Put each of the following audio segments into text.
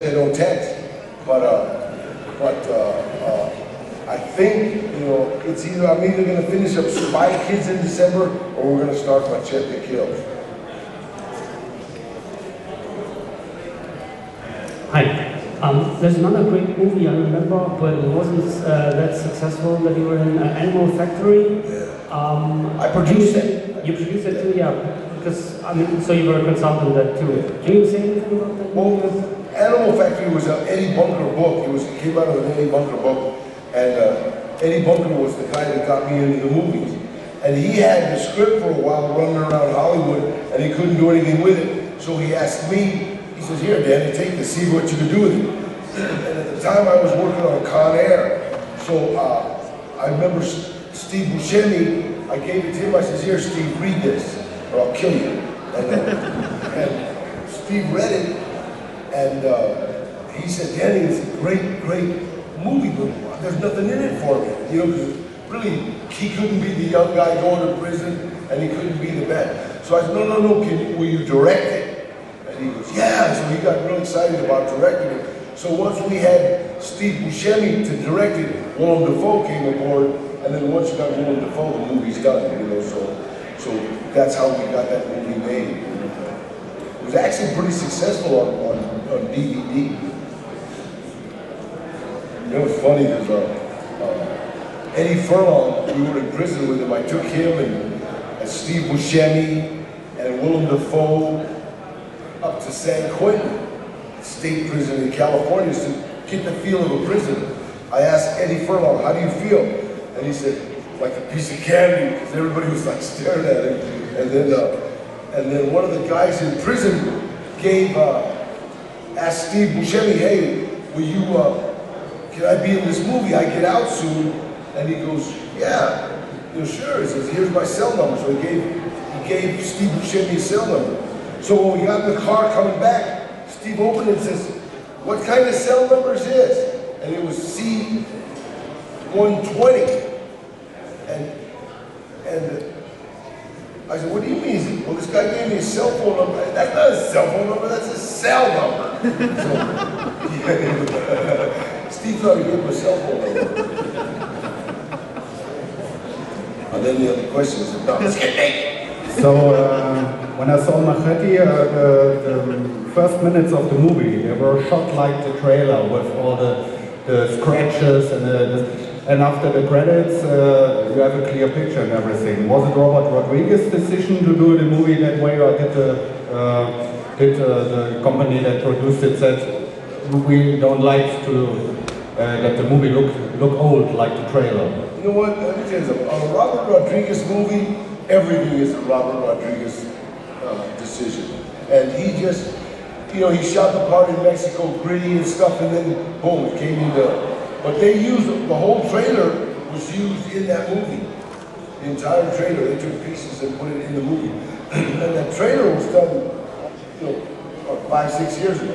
They don't text, but I think, you know, it's either I'm either going to finish up Spy Kids in December or we're going to start Machete Kills. Hi. There's another great movie I remember, but it wasn't that successful, that you were in Animal Factory. Yeah. I produced it. You produced it too, yeah. Because, I mean, so you were a consultant that too. Can you say anything about that movie? Well, Animal Factory was an Eddie Bunker book. It came out of an Eddie Bunker book. And Eddie Bunker was the guy that got me into the movies. And he had the script for a while running around Hollywood, and he couldn't do anything with it. So he asked me, he says, here, Danny, take this, see what you can do with it. And at the time, I was working on Con Air. So I remember Steve Buscemi, I gave it to him, I says, here, Steve, read this, or I'll kill you. And Steve read it, and he said, Danny, it's a great, great movie, but there's nothing in it for me. You know, because really, he couldn't be the young guy going to prison, and he couldn't be the bad. So I said, no, will you direct it? And he goes, yeah. So he got real excited about directing it. So once we had Steve Buscemi to direct it, Willem Dafoe came aboard, and then once you got Willem Dafoe, the movie's done, you know, so that's how we got that movie made. It was actually pretty successful on DVD. It was funny because Eddie Furlong, we were in prison with him. I took him and Steve Buscemi and Willem Dafoe up to San Quentin State Prison in California to get the feel of a prison. I asked Eddie Furlong, how do you feel? And he said, like a piece of candy, because everybody was like staring at him. And then one of the guys in prison asked Steve Buscemi, hey, will you, can I be in this movie? I get out soon. And he goes, yeah, you know, sure. He says, here's my cell number. So he gave Steve Buscemi his cell number. So when we got in the car coming back, Steve opened it and says, what kind of cell number is this? And it was C-120. And I said, what do you mean? He said, well, this guy gave me his cell phone number. That's not his cell phone number, that's his cell number. So, Steve thought he gave him a cell phone number. And then the other question was, no, let's get naked. So, when I saw Machete, the first minutes of the movie, they were shot like the trailer with all the scratches and after the credits, you have a clear picture and everything. Was it Robert Rodriguez's decision to do the movie that way, or did the company that produced it said, we don't like to let the movie look old like the trailer? You know what, let me tell you something. On a Robert Rodriguez movie, everything is a Robert Rodriguez decision. And he just, you know, he shot the part in Mexico, gritty and stuff, and then boom, it came into, but they used, the whole trailer was used in that movie. The entire trailer, they took pieces and put it in the movie. And that trailer was done, you know, 5-6 years ago.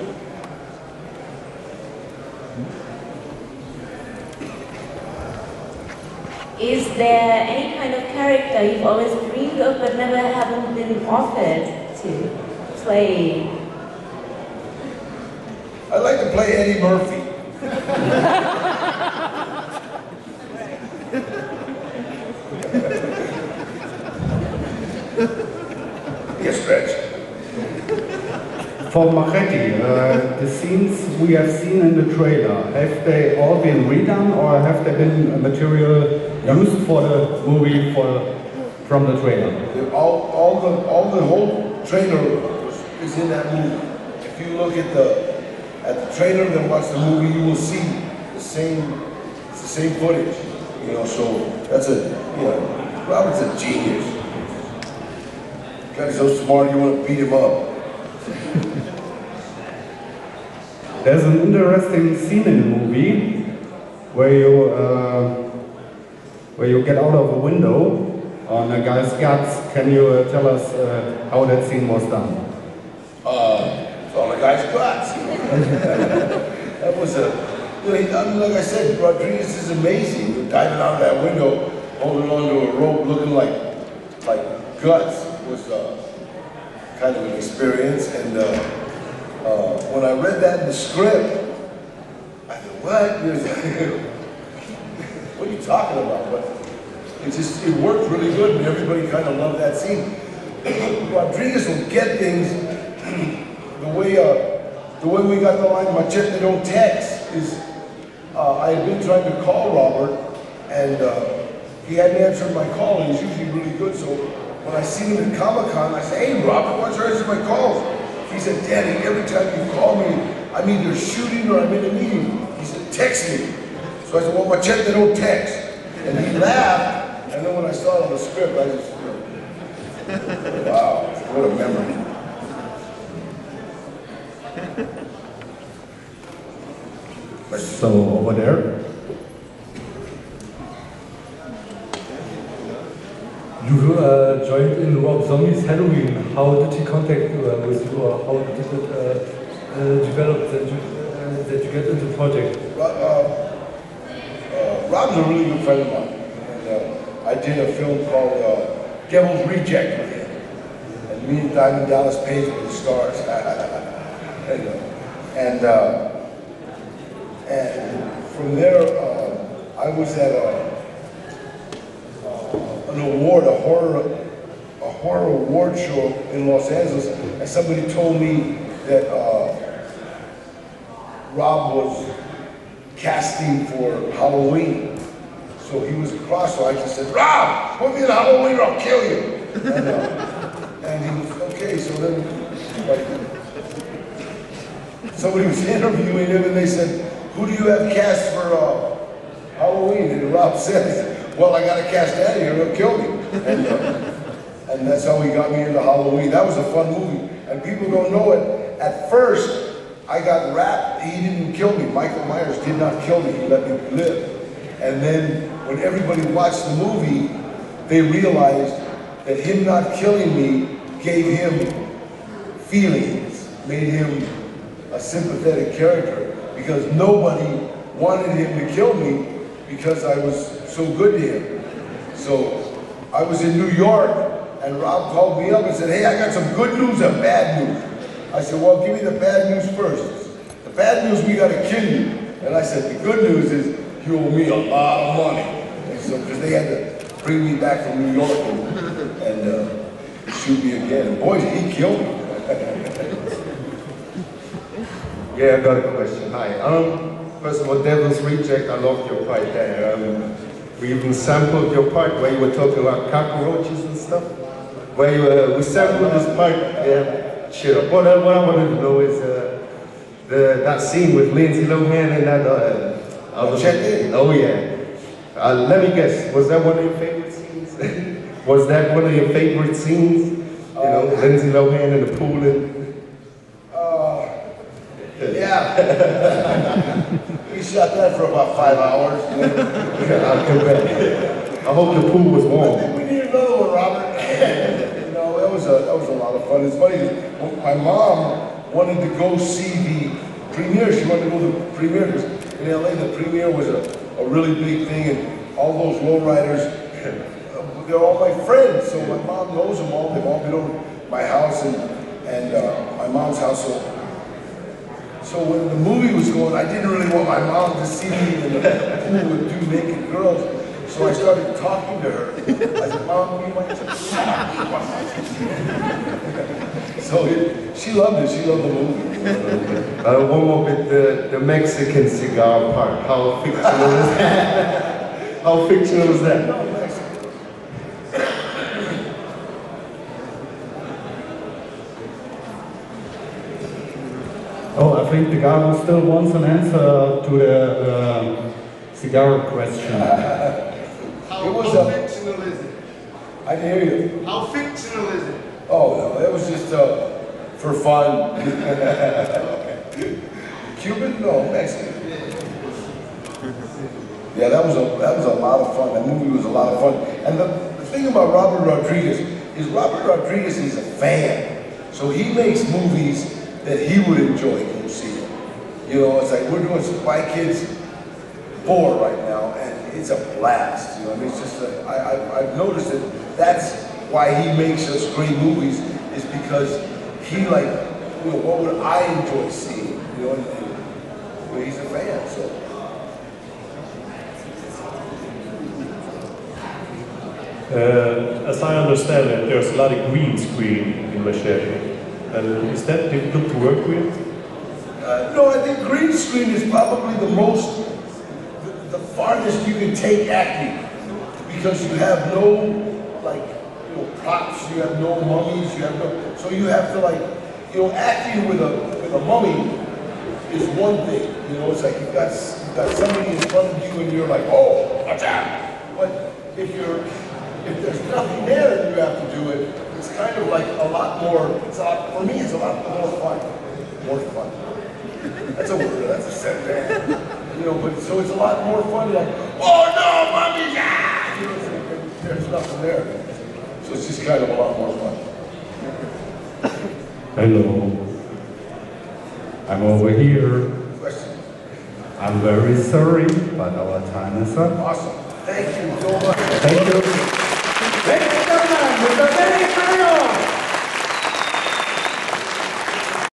Is there any kind of character you've always dreamed of but never haven't been offered to play? I'd like to play Eddie Murphy. Yes, Stretch. For Machete, the scenes we have seen in the trailer, have they all been redone or have they been material used for the movie from the trailer? All the whole trailer is in that movie. If you look at the trailer and then watch the movie, you will see it's the same footage. You know, so that's Robert's a genius. The guy's so smart you want to beat him up. There's an interesting scene in the movie where you get out of a window on a guy's guts. Can you tell us how that scene was done? It's on the guy's guts. That was like I said, Rodriguez is amazing. You're diving out of that window, holding onto a rope, looking like guts was kind of an experience. And when I read that in the script, I said, what? What are you talking about? But it worked really good, and everybody kind of loved that scene. Rodriguez will get things the way we got the line "Machete don't text" is. I had been trying to call Robert, and he hadn't answered my call, and he's usually really good. So when I seen him at Comic-Con, I said, "Hey, Robert, why don't you answer my calls?" He said, "Daddy, every time you call me, I'm either shooting or I'm in a meeting." He said, "Text me." So I said, "Well, Machete don't text." And he laughed, and then when I saw it on the script, I just, wow, what a memory. So over there. You joined in Rob Zombie's Halloween. How did he contact with you, or how did it develop that you get into the project? Rob's a really good friend of mine. And, I did a film called Devil's Reject with him. And me and Diamond Dallas Page were the stars. And from there, I was at an award, a horror award show in Los Angeles, and somebody told me that Rob was casting for Halloween. So he was across, so I just said, "Rob, put me in Halloween or I'll kill you." And he was, okay, so then somebody was interviewing him and they said, "Who do you have cast for Halloween?" And Rob says, "Well, I got to cast Daddy or he'll kill me." And that's how he got me into Halloween. That was a fun movie. And people don't know it. At first, I got rapped. He didn't kill me. Michael Myers did not kill me. He let me live. And then when everybody watched the movie, they realized that him not killing me gave him feelings, made him a sympathetic character, because nobody wanted him to kill me because I was so good to him. So I was in New York, and Rob called me up and said, "Hey, I got some good news and bad news." I said, "Well, give me the bad news first." "The bad news, we got to kill you." And I said, "The good news is you owe me a lot of money." And so, because they had to bring me back from New York and shoot me again. And boy, he killed me. Yeah, I got a question. Hi. First of all, Devil's Reject, I loved your part there. We even sampled your part where you were talking about cockroaches and stuff. Where you, we sampled this part. Yeah, sure. What I wanted to know is that scene with Lindsay Lohan and that. Oh yeah. Let me guess. Was that one of your favorite scenes? Was that one of your favorite scenes? You know, Lindsay Lohan in the pool and. Yeah. We shot that for about 5 hours. I'll come back. I hope the pool was I warm. think we need another one, Robert. You know, that was a lot of fun. It's funny, my mom wanted to go see the premiere. She wanted to go to the premiere because in LA the premiere was a really big thing, and all those lowriders, they're all my friends. So my mom knows them all. They've all been over my house and my mom's house. So when the movie was going, I didn't really want my mom to see me in the pool with 2 naked girls. So I started talking to her. I said, "Mom, you might just..." So she loved it. She loved the movie. One more bit, the Mexican cigar part. How fictional is that? How fictional is that? No, Mexican. Oh, I think the guy who still wants an answer to the cigar question. How fictional is it? I didn't hear you. How fictional is it? Oh, no, that was just for fun. Cuban? No, Mexican. Yeah, that was a lot of fun. That movie was a lot of fun. And the thing about Robert Rodriguez is a fan. So he makes movies that he would enjoy to see. You know, it's like we're doing Spy Kids 4 right now, and it's a blast. You know, I mean, it's just I've noticed that that's why he makes such great movies, is because he like what would I enjoy seeing? You know, and he's a fan, so. As I understand it, there's a lot of green screen in Machete. Is that difficult to work with? No, I think green screen is probably the farthest you can take acting, because you have no, props, you have no mummies, so you have to acting with a mummy is one thing, it's like you've got somebody in front of you and you're like, oh, watch out. But if there's nothing there and you have to do it, it's kind of like a lot more, for me it's a lot more fun. More fun. That's a word, that's a setback. But so it's a lot more fun, like, oh no, mommy, yeah! There's nothing there. So it's just kind of a lot more fun. Hello. I'm over here. Question? I'm very sorry, but our time is up. Awesome. Thank you so much. Thank you.